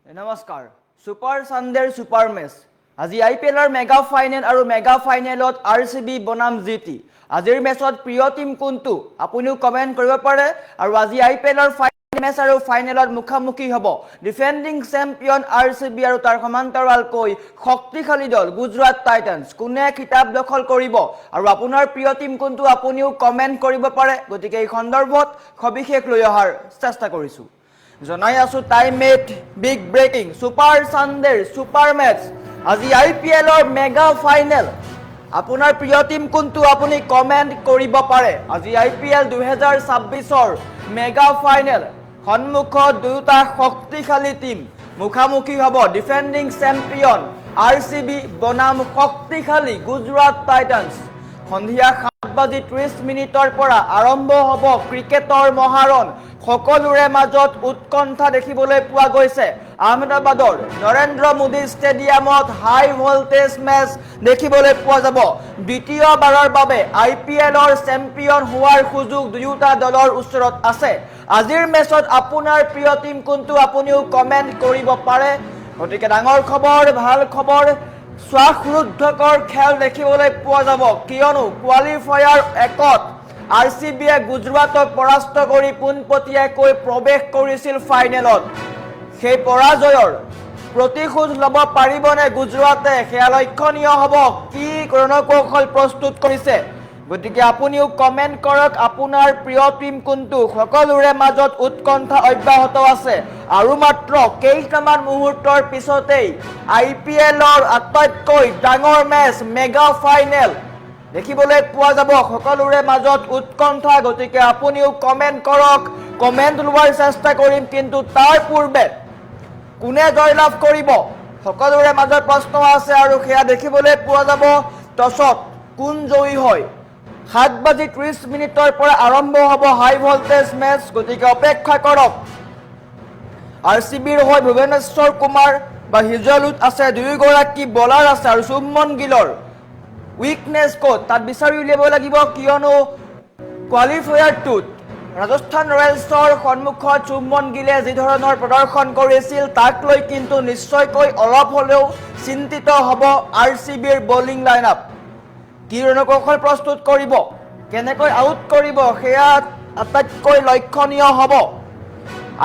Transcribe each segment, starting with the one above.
নমস্কাৰ সুপাৰ সানডেৰ super match আজি IPLৰ মেগা ফাইনেল আৰু মেগা ফাইনেলত RCB বনাম GT আজিৰ মেচত প্ৰিয় টিম কোনটো আপুনিও কমেন্ট কৰিব পাৰে আৰু আজি IPLৰ ফাইনেল মেচ আৰু ফাইনেলত মুখামুখি হ'ব ডিফেন্ডিং চেম্পিয়ন RCB আৰু তাৰ সমান্তৰালকৈ শক্তিশালী দল গুজৰাট টাইটান্স কোনে খিতাপ দখল কৰিব আৰু আপোনাৰ প্ৰিয় টিম কোনটো আপুনিও কমেন্ট কৰিব পাৰে গতিকে এই সন্দৰ্ভত সবিশেষ লৈ অহাৰ চেষ্টা কৰিছো জনাই আছো টাইমেট বিগ ব্ৰেকিং সুপাৰ সানডেৰ সুপাৰ মেচ আজি IPLৰ মেগা ফাইনেল আপোনাৰ প্ৰিয় টিম কোনটো আপুনি কমেন্ট কৰিব পাৰে আজি IPL 2026ৰ মেগা ফাইনেল সন্মুখত দুটা শক্তিশালী টিম মুখামুখি হ'ব ডিফেন্ডিং চেম্পিয়ন RCB বনাম শক্তিশালী গুজৰাট টাইটান্স সন্ধিয়া 7:30 পৰা আৰম্ভ হ'ব ক্ৰিকেটৰ মহাৰণ সকলোৰে মাজত উৎকণ্ঠা দেখিবলৈ পোৱা গৈছে আহমেদাবাদৰ নৰেন্দ্ৰ মোদী ষ্টেডিয়ামত হাই ভোল্টেজ মেচ দেখিবলৈ পোৱা যাব দ্বিতীয়বাৰৰ বাবে IPLৰ চেম্পিয়ন হোৱাৰ সুযোগ দুয়োটা দলৰ ওচৰত আছে আজিৰ মেচত আপোনাৰ প্ৰিয় টিম কোনটো আপুনিও কমেন্ট কৰিব পাৰে গতিকে ডাঙৰ খবৰ ভাল খবৰ শ্বাসৰুদ্ধকৰ খেল দেখিবলৈ পোৱা যাব কিয়নো কোৱালিফায়াৰ 1ত RCBয়ে গুজৰাটক পৰাস্ত কৰি পোনপটীয়াকৈ প্ৰৱেশ কৰিছিল ফাইনেলত সেই পৰাজয়ৰ প্ৰতিশোধ ল'ব পাৰিবনে গুজৰাটে সেয়া লক্ষণীয় হ'ব কি ৰণকৌশল প্ৰস্তুত কৰিছে গতিকে আপুনিও কমেন্ট কৰক আপোনাৰ প্ৰিয় টিম কোনটো সকলোৰে মাজত উৎকণ্ঠা অব্যাহত আছে আৰু মাত্ৰ কেইটামান মুহূৰ্তৰ পিছতেই IPLৰ আটাইতকৈ ডাঙৰ মেচ মেগা ফাইনেল দেখিবলৈ পোৱা যাব সকলোৰে মাজত উৎকণ্ঠা গতিকে আপুনিও কমেন্ট কৰক কমেন্ট লোৱাৰ চেষ্টা কৰিম কিন্তু তাৰ পূৰ্বে কোনে জয়লাভ কৰিব সকলোৰে মাজত প্ৰশ্ন আছে আৰু সেয়া দেখিবলৈ পোৱা যাব টছত কোন জয়ী হয় 7:30 পৰা আৰম্ভ হ'ব হাই ভোল্টেজ মেচ গতিকে অপেক্ষা কৰক RCBৰ হৈ ভুৱনেশ্বৰ কুমাৰ বা হিজলুত আছে দুয়োগৰাকী বলাৰ আছে আৰু শুভমন গিলৰ উইকনেছ কোড তাত বিচাৰি উলিয়াব লাগিব কিয়নো কোৱালিফায়াৰ 2ত ৰাজস্থান ৰয়েলছৰ সন্মুখত শুভমন গিলে যি ধৰণৰ প্ৰদৰ্শন কৰিছিল তাক লৈ কিন্তু নিশ্চয়কৈ অলপ হ'লেও চিন্তিত হ'ব RCBৰ বলিং লাইনআপ কি ৰণকৌশল প্ৰস্তুত কৰিব কেনেকৈ আউট কৰিব সেয়া আটাইতকৈ লক্ষণীয় হ'ব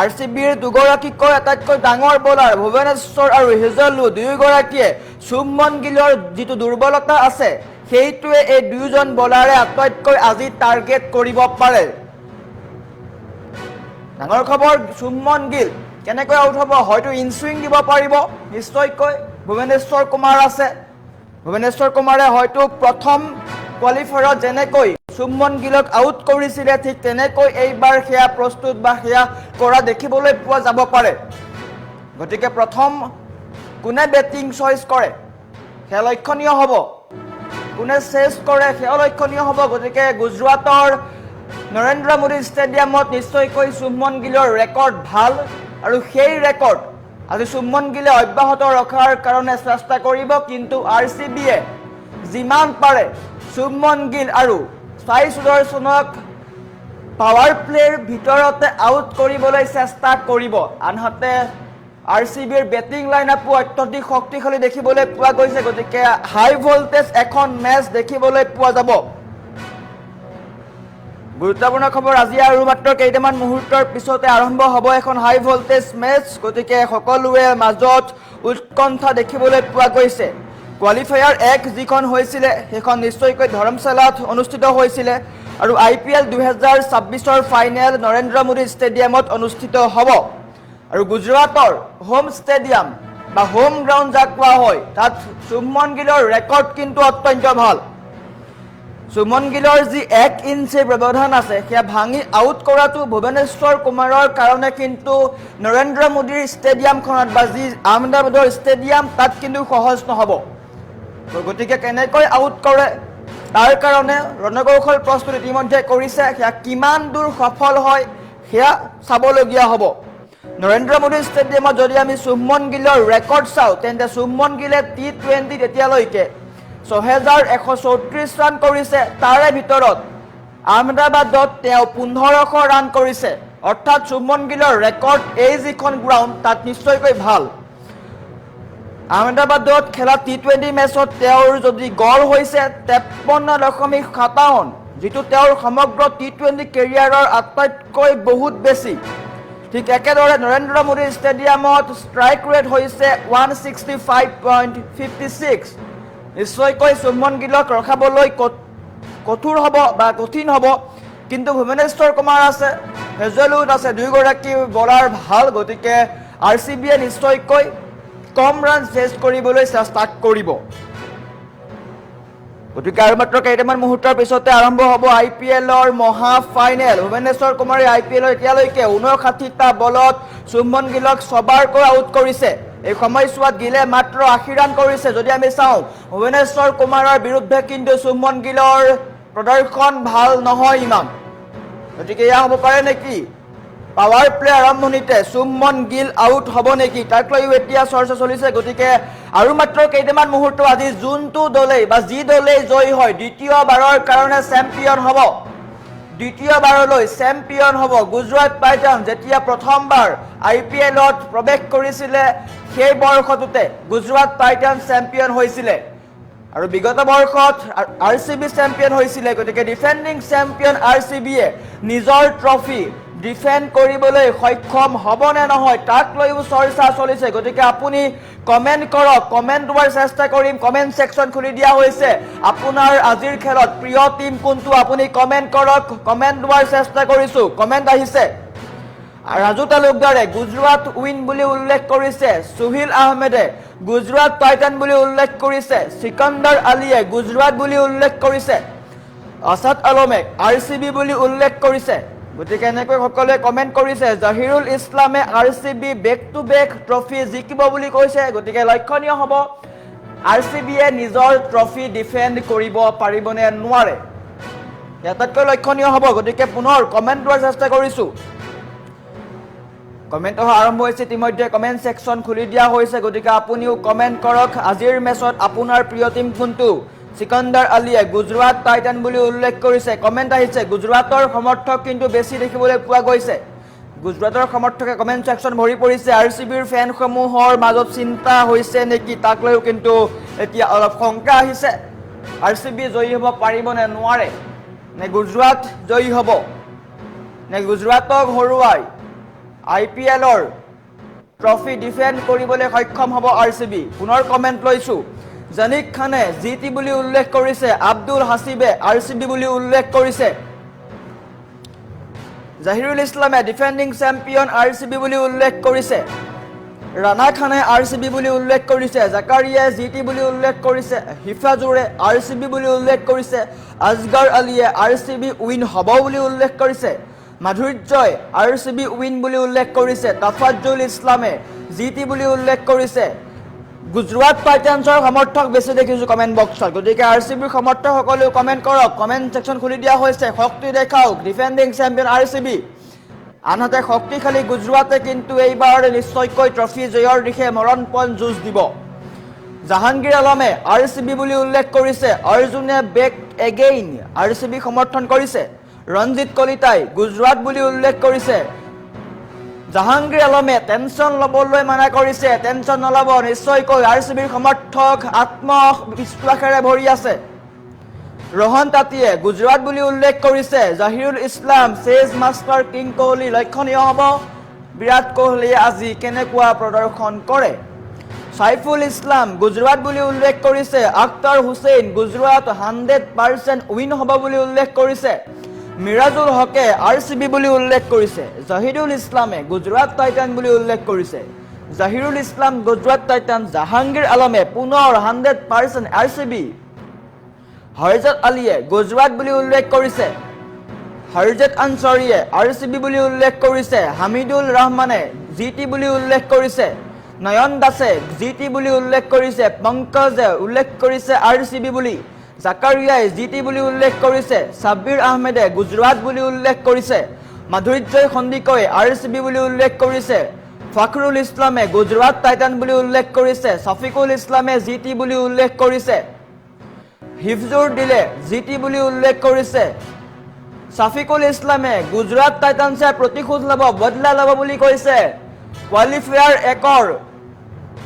RCBৰ দুগৰাকীকৈ আটাইতকৈ ডাঙৰ বলাৰ ভুৱনেশ্বৰ আৰু হিজলু দুয়োগৰাকীয়ে শুভমন গিলৰ যিটো দুৰ্বলতা আছে সেইটোৱে এই দুয়োজন বলাৰে আটাইতকৈ আজি টাৰ্গেট কৰিব পাৰে ডাঙৰ খবৰ শুভমন গিল কেনেকৈ আউট হ'ব হয়তো ইনসুইং দিব পাৰিব নিশ্চয়কৈ ভুৱনেশ্বৰ কুমাৰ আছে ভুৱনেশ্বৰ কুমাৰে হয়তো প্ৰথম কোৱালিফায়াৰত যেনেকৈ শুভমন গিলক আউট কৰিছিলে ঠিক তেনেকৈ এইবাৰ সেয়া প্ৰস্তুত বা সেয়া কৰা দেখিবলৈ পোৱা যাব পাৰে গতিকে প্ৰথম কোনে বেটিং চইচ কৰে সেয়া লক্ষণীয় হ'ব কোনে চেছ কৰে সেয়া লক্ষণীয় হ'ব গতিকে গুজৰাটৰ নৰেন্দ্ৰ মোদী ষ্টেডিয়ামত নিশ্চয়কৈ শুভমন গিলৰ ৰেকৰ্ড ভাল আৰু সেই ৰেকৰ্ড আজি শুভমন গিলে অব্যাহত ৰখাৰ কাৰণে চেষ্টা কৰিব কিন্তু RCBয়ে যিমান পাৰে শুভমন গিল আৰু সাই সুদৰ্শনক পাৱাৰ প্লেৰ ভিতৰতে আউট কৰিবলৈ চেষ্টা কৰিব আনহাতে RCBৰ বেটিং লাইনআপো অত্যধিক শক্তিশালী দেখিবলৈ পোৱা গৈছে গতিকে হাই ভোল্টেজ এখন মেচ দেখিবলৈ পোৱা যাব গুৰুত্বপূৰ্ণ খবৰ আজি আৰু মাত্ৰ কেইটামান মুহূৰ্তৰ পিছতে আৰম্ভ হ'ব এখন হাই ভোল্টেজ মেচ গতিকে সকলোৰে মাজত উৎকণ্ঠা দেখিবলৈ পোৱা গৈছে কোৱালিফায়াৰ 1 যিখন হৈছিলে সেইখন নিশ্চয়কৈ ধৰমশালাত অনুষ্ঠিত হৈছিলে আৰু IPL 2026ৰ ফাইনেল নৰেন্দ্ৰ মোদী ষ্টেডিয়ামত অনুষ্ঠিত হ'ব আৰু গুজৰাটৰ হোম ষ্টেডিয়াম বা হোম গ্ৰাউণ্ড যাক কোৱা হয় তাত শুভমন গিলৰ ৰেকৰ্ড কিন্তু অত্যন্ত ভাল শুভমন গিলৰ যি 1 ইঞ্চিৰ ব্যৱধান আছে সেয়া ভাঙি আউট কৰাটো ভুৱনেশ্বৰ কুমাৰৰ কাৰণে কিন্তু নৰেন্দ্ৰ মোদীৰ ষ্টেডিয়ামখনত বা যি আহমেদাবাদৰ ষ্টেডিয়াম তাত কিন্তু সহজ নহ'ব গতিকে কেনেকৈ আউট কৰে তাৰ কাৰণে ৰণকৌশল প্ৰস্তুত ইতিমধ্যে কৰিছে সেয়া কিমান দূৰ সফল হয় সেয়া চাবলগীয়া হ'ব নৰেন্দ্ৰ মোদী ষ্টেডিয়ামত যদি আমি শুভমন গিলৰ ৰেকৰ্ড চাওঁ তেন্তে শুভমন গিলে T20 এতিয়ালৈকে 6134 ৰান কৰিছে তাৰে ভিতৰত আহমেদাবাদত তেওঁ 1500 ৰান কৰিছে অৰ্থাৎ শুভমন গিলৰ ৰেকৰ্ড এই যিখন গ্ৰাউণ্ড তাত নিশ্চয়কৈ ভাল আহমেদাবাদত খেলা টি20 মেচত তেওঁৰ যদি গড় হৈছে 53.57 যিটো তেওঁৰ সমগ্ৰ টি20 কেৰিয়াৰৰ আটাইতকৈ বহুত বেছি ঠিক একেদৰে নৰেন্দ্ৰ মোদী ষ্টেডিয়ামত ষ্ট্ৰাইক ৰেট হৈছে 165.56 নিশ্চয়কৈ শুভমন গিলক ৰখাবলৈ কঠোৰ হ'ব বা কঠিন হ'ব কিন্তু ভুৱনেশ্বৰ কুমাৰ আছে হেজেলউড আছে দুয়োগৰাকী বলাৰ ভাল গতিকে আৰচিবিয়ে নিশ্চয়কৈ কম ৰান চেজ কৰিবলৈ চেষ্টা কৰিব গতিকে আৰু মাত্ৰ কেইটামান মুহূৰ্তৰ পিছতে আৰম্ভ হ'ব আইপিএলৰ মহা ফাইনেল ভুৱনেশ্বৰ কুমাৰে আইপিএলৰ এতিয়ালৈকে 59টা বলত শুভমন গিলক ছবাৰকৈ আউট কৰিছে এই সময়ছোৱাত গিলে মাত্ৰ 80 ৰান কৰিছে যদি আমি চাওঁ ভুৱনেশ্বৰ কুমাৰৰ বিৰুদ্ধে কিন্তু শুভমন গিলৰ প্ৰদৰ্শন ভাল নহয় ইমান গতিকে এয়া হ'ব পাৰে নেকি পাৱাৰ প্লে আৰম্ভণিতে শুভমন গিল আউট হ'ব নেকি তাক লৈ এতিয়া চৰ্চা চলিছে গতিকে আৰু মাত্ৰ কেইটামান মুহূৰ্ত আজি যোনটো দলেই বা যি দলেই জয়ী হয় দ্বিতীয়বাৰৰ কাৰণে চেম্পিয়ন হ'ব দ্বিতীয়বাৰলৈ চেম্পিয়ন হ'ব গুজৰাট টাইটান্স যেতিয়া প্ৰথমবাৰ আইপিএলত প্ৰৱেশ কৰিছিলে সেই বৰ্ষটোতে গুজৰাট টাইটান্স চেম্পিয়ন হৈছিলে আৰু বিগত বৰ্ষত আৰচিবি চেম্পিয়ন হৈছিলে গতিকে ডিফেন্ডিং চেম্পিয়ন আৰচিবিয়ে নিজৰ ট্ৰফি ডিফেন্ড কৰিবলৈ সক্ষম হ'ব নে নহয় তাক লৈও চৰ্চা চলিছে গতিকে আপুনি কমেন্ট কৰক কমেন্ট দিয়াৰ চেষ্টা কৰিম কমেন্ট সেকশন খুলি দিয়া হৈছে আপোনাৰ আজিৰ খেলত প্ৰিয় টিম কোনটো আপুনি কমেন্ট কৰক কমেন্ট দিয়াৰ চেষ্টা কৰিছো কমেন্ট আহিছে ৰাজু তালুকদাৰে গুজৰাট উইন বুলি উল্লেখ কৰিছে সুহিল আহমেদে গুজৰাট টাইটান বুলি উল্লেখ কৰিছে সিকান্দাৰ আলীয়ে গুজৰাট বুলি উল্লেখ কৰিছে আসাদ আলমে আৰচিবি বুলি উল্লেখ কৰিছে গতিকে এনেকৈ সকলোৱে কমেন্ট কৰিছে জাহিৰুল ইছলামে RCB back to back trophy জিকিব বুলি কৈছে গতিকে লক্ষণীয় হ'ব আৰচিবিয়ে নিজৰ ট্ৰফি ডিফেন্ড কৰিব পাৰিবনে নোৱাৰে এটাতকৈ লক্ষণীয় হ'ব গতিকে পুনৰ কমেন্ট দিয়াৰ চেষ্টা কৰিছো কমেন্ট আৰম্ভ হৈছে ইতিমধ্যে কমেন্ট সেকশন খুলি দিয়া হৈছে গতিকে আপুনিও কমেন্ট কৰক আজিৰ মেচত আপোনাৰ প্ৰিয় টিম কোনটো সিকান্দাৰ আলীয়ে গুজৰাট টাইটান বুলি উল্লেখ কৰিছে কমেন্ট আহিছে গুজৰাটৰ সমৰ্থক কিন্তু বেছি দেখিবলৈ পোৱা গৈছে গুজৰাটৰ সমৰ্থকে কমেন্ট সেকশন ভৰি পৰিছে আৰচিবিৰ ফেনসমূহৰ মাজত চিন্তা হৈছে নেকি তাক লৈও কিন্তু এতিয়া অলপ শংকা আহিছে আৰচিবি জয়ী হ'ব পাৰিব নে নোৱাৰে নে গুজৰাট জয়ী হ'ব নে গুজৰাটক হৰুৱাই আইপিএলৰ ট্ৰফি ডিফেন্ড কৰিবলৈ সক্ষম হ'ব আৰচিবি পুনৰ কমেন্ট লৈছো জানিক খানে জিটি বুলি উল্লেখ কৰিছে আব্দুল হাসিবে আৰচিবি বুলি উল্লেখ কৰিছে জাহিৰুল ইছলামে ডিফেন্ডিং চেম্পিয়ন আৰচিবি বুলি উল্লেখ কৰিছে ৰাণা খানে আৰচিবি বুলি উল্লেখ কৰিছে জাকাৰিয়া জিটি বুলি উল্লেখ কৰিছে হিফাজুৰে আৰচিবি বুলি উল্লেখ কৰিছে আজগাৰ আলীয়ে আৰচিবি উইন হ'ব বুলি উল্লেখ কৰিছে মাধুৰ্যই আৰচিবি উইন বুলি উল্লেখ কৰিছে তাফাজ্জুল ইছলামে জিটি বুলি উল্লেখ কৰিছে গুজৰাট টাইটান্সৰ সমৰ্থক বেছি দেখিছো কমেন্ট বক্সত গতিকে আৰচিবিৰ সমৰ্থক সকলেও কমেন্ট কৰক কমেন্ট সেকশন খুলি দিয়া হৈছে শক্তি দেখাওক ডিফেন্ডিং চেম্পিয়ন আৰচিবি আনহাতে শক্তিশালী গুজৰাটে কিন্তু এইবাৰ নিশ্চয়কৈ ট্ৰফি জয়ৰ দিশে মৰণপণ যুঁজ দিব জাহাংগীৰ আলমে আৰচিবি বুলি উল্লেখ কৰিছে অৰ্জুনে বেক এগেইন আৰচিবি সমৰ্থন কৰিছে ৰঞ্জিত কলিতাই গুজৰাট বুলি উল্লেখ কৰিছে জাহাংগীৰ আলমে টেনশন লবলৈ মানা কৰিছে টেনশন নলব নিশ্চয়কৈ আৰচিবিৰ সমৰ্থক আত্মবিশ্বাসেৰে ভৰি আছে रोहन तातिये गुजरात बुली उल्लेख करिसे জাহিৰুল ইছলাম চেজ মাষ্টাৰ কিং কোহলি লক্ষণীয় হ'ব বিৰাট কোহলি আজি কেনেকুৱা প্ৰদৰ্শন কৰে সাইফুল ইছলাম গুজৰাট বুলি উল্লেখ কৰিছে আখতাৰ হুছেইন গুজৰাট 100% উইন হ'ব বুলি উল্লেখ কৰিছে মিৰাজুল হকে আৰচিবি বুলি উল্লেখ কৰিছে জাহিৰুল ইছলামে গুজৰাট টাইটান বুলি উল্লেখ কৰিছে জাহিৰুল ইছলাম গুজৰাট টাইটান জাহাংগীৰ আলমে পুনৰ 100% আৰচিবি হৰজত আলীয়ে গুজৰাট বুলি উল্লেখ কৰিছে হৰজত আনসাৰীয়ে আৰচিবি বুলি উল্লেখ কৰিছে হামিদুল ৰহমানে জিটি বুলি উল্লেখ কৰিছে নয়ন দাসে জিটি বুলি উল্লেখ কৰিছে পংকজে উল্লেখ কৰিছে আৰচিবি বুলি জাকাৰিয়াই জিটি বুলি উল্লেখ কৰিছে সাব্বিৰ আহমেদে গুজৰাট বুলি উল্লেখ কৰিছে মাধুৰ্যই খন্দিকৈ আৰচিবি বুলি উল্লেখ কৰিছে ফখৰুল ইছলামে গুজৰাট টাইটান বুলি উল্লেখ কৰিছে সফিকুল ইছলামে জিটি বুলি উল্লেখ কৰিছে হিফজুৰ দিলে জিটি বুলি উল্লেখ কৰিছে ছাফিকুল ইছলামে গুজৰাট টাইটানছে প্ৰতিশোধ ল'ব, বদলা ল'ব বুলি কৈছে। কোৱালিফায়াৰ 1-ৰ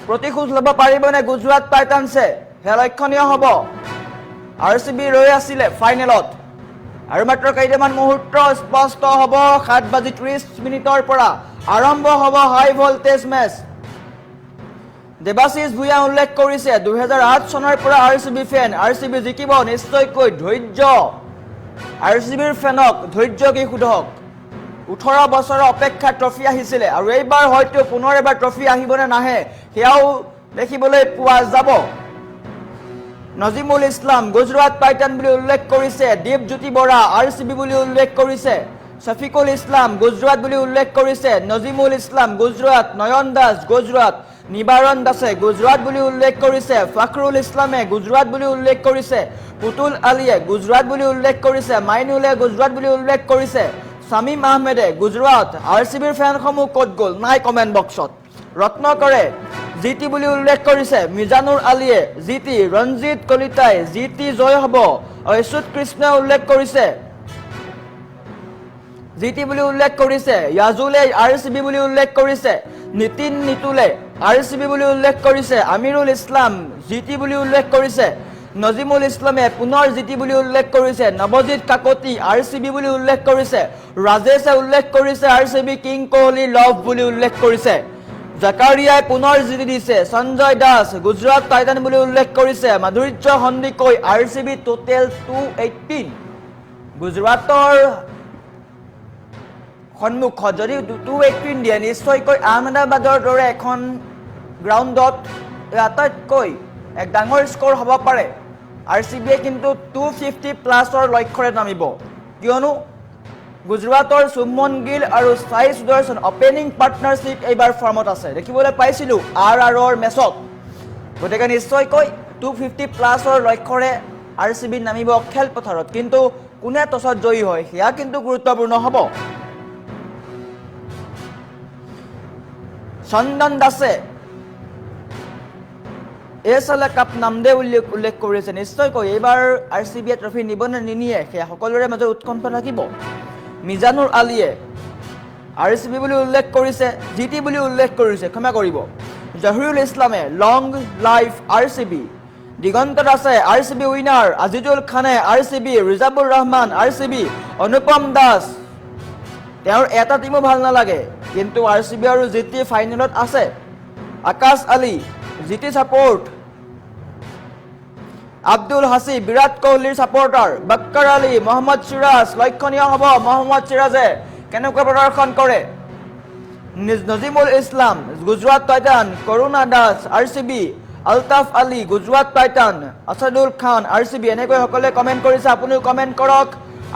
প্ৰতিশোধ ল'ব পাৰিবনে গুজৰাট টাইটানছে, সেয়া লক্ষণীয় হ'ব। RCB ৰৈ আছিলে ফাইনেলত, আৰু মাত্ৰ কেইটামান মুহূৰ্ত স্পষ্ট হ'ব। 7:30 পৰা আৰম্ভ হ'ব হাই ভল্টেজ মেচ। দেৱাশিষ ভূঞা উল্লেখ কৰিছে 2008 চনৰ পৰা RCB ফেন, RCB জিকিব নিশ্চয়কৈ, ধৈৰ্য। RCBৰ ফেনক ধৈৰ্য কি সোধক। 18 বছৰৰ অপেক্ষা ট্ৰফি আহিছিলে, আৰু এইবাৰ হয়তো পুনৰ এবাৰ ট্ৰফি আহিবনে নাহে সেয়াও দেখিবলৈ পোৱা যাব। নজিমুল ইছলাম গুজৰাট টাইটান বুলি উল্লেখ কৰিছে। দীপজ্যোতি বৰা RCB বুলি উল্লেখ কৰিছে। শফিকুল ইছলাম গুজৰাট বুলি উল্লেখ কৰিছে। নজিমুল ইছলাম গুজৰাট, নয়ন দাস গুজৰাট, নিবাৰণ দাসে গুজৰাট বুলি উল্লেখ কৰিছে। ফখৰুল ইছলামে গুজৰাট বুলি উল্লেখ কৰিছে। পুতুল আলীয়ে গুজৰাট বুলি উল্লেখ কৰিছে। মাইনুলে গুজৰাট বুলি উল্লেখ কৰিছে। শামীম আহমেদে গুজৰাট। RCBৰ ফেনসমূহ ক'ত গ'ল নাই কমেণ্ট বক্সত। ৰত্নকৰে GT বুলি উল্লেখ কৰিছে। মিজানুৰ আলীয়ে GT, ৰঞ্জিত কলিতাই GT জয় হ'ব। ঐশ্বুত কৃষ্ণই উল্লেখ কৰিছে GT বুলি উল্লেখ কৰিছে। ইয়াজুলে RCB বুলি উল্লেখ কৰিছে। নিতিন নিতুলে RCB বুলি উল্লেখ কৰিছে। আমিৰুল ইছলাম GT বুলি উল্লেখ কৰিছে। নজিমুল ইছলামে পুনৰ GT বুলি উল্লেখ কৰিছে। নৱজিত কাকতি RCB বুলি উল্লেখ কৰিছে। ৰাজেশে উল্লেখ কৰিছে RCB কিং কোহলি লভ বুলি উল্লেখ কৰিছে। জাকাৰিয়াই পুনৰ GT দিছে। সঞ্জয় দাস গুজৰাট টাইটান বুলি উল্লেখ কৰিছে। মাধুৰ্য সন্দিকৈ RCB টোটেল 218। গুজৰাটৰ সন্মুখত যদি 218 দিয়ে, নিশ্চয়কৈ আহমেদাবাদৰ দৰে এখন গ্ৰাউণ্ডত আটাইতকৈ এক ডাঙৰ স্ক'ৰ হ'ব পাৰে। RCBয়ে কিন্তু 250+ লক্ষ্যৰে নামিব, কিয়নো গুজৰাটৰ শুভমন গিল আৰু সাই সুদৰ্শন অপেনিং পাৰ্টনাৰশ্বিপ এইবাৰ ফৰ্মত আছে, দেখিবলৈ পাইছিলোঁ RRৰ মেচত। গতিকে নিশ্চয়কৈ 250+ লক্ষ্যৰে RCB নামিব খেলপথাৰত, কিন্তু কোনে টছত জয়ী হয় সেয়া কিন্তু গুৰুত্বপূৰ্ণ হ'ব। চন্দন দাসে এছএল কাপ নামদে উল্লেখ কৰিছে। নিশ্চয়কৈ এইবাৰ RCBয়ে ট্ৰফি নিব নে নিনিয়ে সেয়া সকলোৰে মাজত উৎকণ্ঠা থাকিব। মিজানুৰ আলীয়ে RCB বুলি উল্লেখ কৰিছে। GT বুলি উল্লেখ কৰিছে, ক্ষমা কৰিব। জহিৰুল ইছলামে লং লাইফ RCB। দিগন্ত দাসে RCB উইনাৰ। আজিজুল খানে RCB। ৰিজাবুৰ ৰহমান RCB। অনুপম দাস তেওঁৰ এটা টিমো ভাল নালাগে, কিন্তু RCB আৰু GT ফাইনেলত আছে। আকাশ আলী GT ছাপোৰ্ট। আব্দুল হাসিব বিৰাট কোহলিৰ ছাপোৰ্টাৰ। বক্কৰ আলী, মহম্মদ সিৰাজ লক্ষণীয় হ'ব মহম্মদ সিৰাজে কেনেকুৱা প্ৰদৰ্শন কৰে। নজিমুল ইছলাম গুজৰাট টাইটান। কৰুণা দাস RCB। আলতাফ আলী গুজৰাট টাইটান। আছাদুল খান RCB। এনেকৈ সকলোৱে কমেণ্ট কৰিছে, আপুনিও কমেণ্ট কৰক।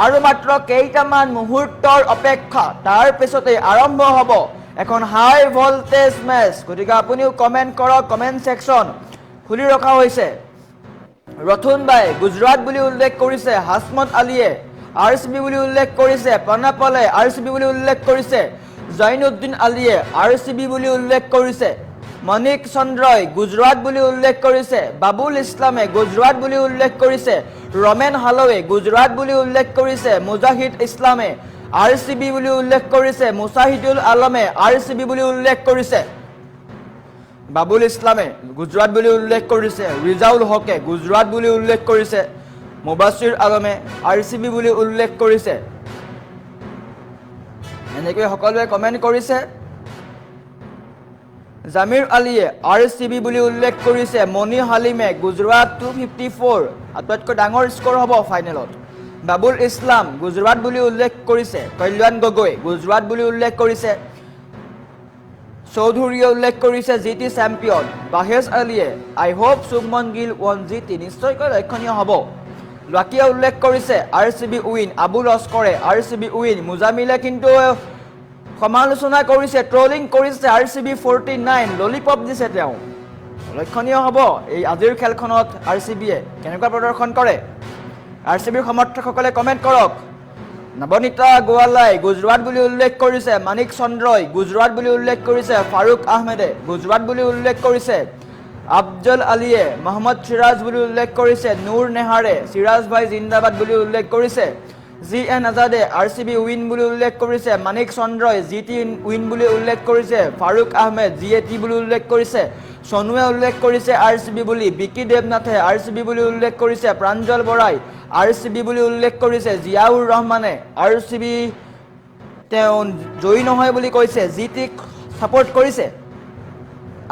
আৰু মাত্ৰ কেইটামান মুহূৰ্তৰ অপেক্ষা, তাৰ পিছতে আৰম্ভ হ'ব এখন হাই ভল্টেজ মেচ। গতিকে আপুনিও কমেণ্ট কৰক, কমেণ্ট ছেকশ্যন খুলি ৰখা হৈছে। ৰথুন বাই গুজৰাট বুলি উল্লেখ কৰিছে। হাসমত আলীয়ে RCB বুলি উল্লেখ কৰিছে। প্ৰণাপলে RCB বুলি উল্লেখ কৰিছে। জৈনুদ্দিন আলীয়ে RCB বুলি উল্লেখ কৰিছে। মণিক চন্দ্ৰই গুজৰাট বুলি উল্লেখ কৰিছে। বাবুল ইছলামে গুজৰাট বুলি উল্লেখ কৰিছে। ৰমেন হালৱে গুজৰাট বুলি উল্লেখ কৰিছে। মুজাহিদ ইছলামে RCB বুলি উল্লেখ কৰিছে। মুছাহিদুল আলমে RCB বুলি উল্লেখ কৰিছে। বাবুল ইছলামে গুজৰাট বুলি উল্লেখ কৰিছে। ৰিজাউল হকে গুজৰাট বুলি উল্লেখ কৰিছে। মুবাছিৰ আলমে RCB বুলি উল্লেখ কৰিছে। এনেকৈ সকলোৱে কমেণ্ট কৰিছে। জামিৰ আলীয়ে RCB বুলি উল্লেখ কৰিছে। মনি হালিমে গুজৰাট 254 আটাইতকৈ ডাঙৰ স্ক'ৰ হ'ব ফাইনেলত। বাবুল ইছলাম গুজৰাট বুলি উল্লেখ কৰিছে। কল্যাণ গগৈ গুজৰাট বুলি উল্লেখ কৰিছে। চৌধুৰীয়ে উল্লেখ কৰিছে GT চেম্পিয়ন। বাহেজ আলীয়ে I hope Shubman Gill won GT, নিশ্চয়কৈ লক্ষণীয় হ'ব। লাকিয়ে উল্লেখ কৰিছে RCB উইন। আবুল লস্কৰে RCB উইন। মুজামিলে কিন্তু সমালোচনা কৰিছে, ট্ৰলিং কৰিছে RCB 49, ললিপপ দিছে তেওঁ। লক্ষণীয় হ'ব এই আজিৰ খেলখনত RCBয়ে কেনেকুৱা প্ৰদৰ্শন কৰে। RCBৰ সমৰ্থকসকলে কমেণ্ট কৰক। নৱনীতা গোৱালাই গুজৰাট বুলি উল্লেখ কৰিছে। মানিক চন্দ্ৰই গুজৰাট বুলি উল্লেখ কৰিছে। ফাৰুক আহমেদে গুজৰাট বুলি উল্লেখ কৰিছে। আফজল আলীয়ে মহম্মদ সিৰাজ বুলি উল্লেখ কৰিছে। নুৰ নেহাৰে সিৰাজ ভাই জিন্দাবাদ বুলি উল্লেখ কৰিছে। জি এন আজাদে RCB উইন বুলি উল্লেখ কৰিছে, মানিক চন্দ্ৰই GT উইন বুলি উল্লেখ কৰিছে, ফাৰুক আহমেদ GAT বুলি উল্লেখ কৰিছে, সনুৱে উল্লেখ কৰিছে RCB বুলি, বিকি দেৱনাথে RCB বুলি উল্লেখ কৰিছে, প্ৰাঞ্জল বৰাই RCB বুলি উল্লেখ কৰিছে, জিয়াউৰ ৰহমানে RCB তেওঁ জয়ী নহয় বুলি কৈছে, GTক সাপোৰ্ট কৰিছে,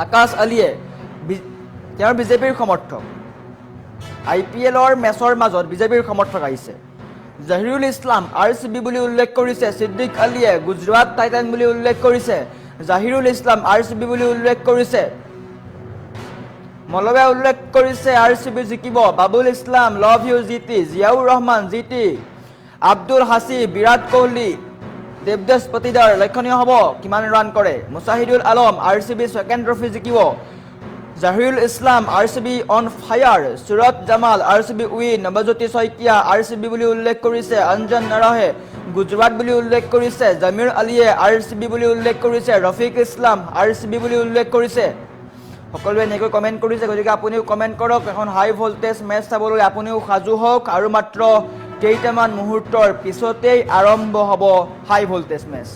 আকাশ আলীয়ে তেওঁৰ বিজেপিৰ সমৰ্থক। IPLৰ মেচৰ মাজত বিজেপিৰ সমৰ্থক আহিছে। জাহিৰুল ইছলাম RCB বুলি উল্লেখ কৰিছে, সিদ্দিক আলীয়ে গুজৰাট টাইটান বুলি উল্লেখ কৰিছে, জাহিৰুল ইছলাম RCB বুলি উল্লেখ কৰিছে, মলবে উল্লেখ কৰিছে RCB জিকিব, Babul Islam love you GT, Ziaur Rahman GT, Abdul হাসি বিৰাট কোহলি, দেৱদাস পতিদাৰ লক্ষণীয় হ'ব কিমান ৰান কৰে, Mushahidul Alam RCB second trophy জিকিব, Jahirul Islam RCB on fire, Surat Jamal RCB win, Nabajyoti Saikia RCB বুলি উল্লেখ কৰিছে, অঞ্জন নৰহে গুজৰাট বুলি উল্লেখ কৰিছে, জামিৰ আলীয়ে RCB বুলি উল্লেখ কৰিছে, ৰফিক ইছলাম RCB বুলি উল্লেখ কৰিছে। সকলোৱে এনেকৈ কমেণ্ট কৰিছে, গতিকে আপুনিও কমেণ্ট কৰক। এখন হাই ভল্টেজ মেচ চাবলৈ আপুনিও সাজু হওক, আৰু মাত্ৰ কেইটামান মুহূৰ্তৰ পিছতেই আৰম্ভ হ'ব হাই ভল্টেজ মেচ।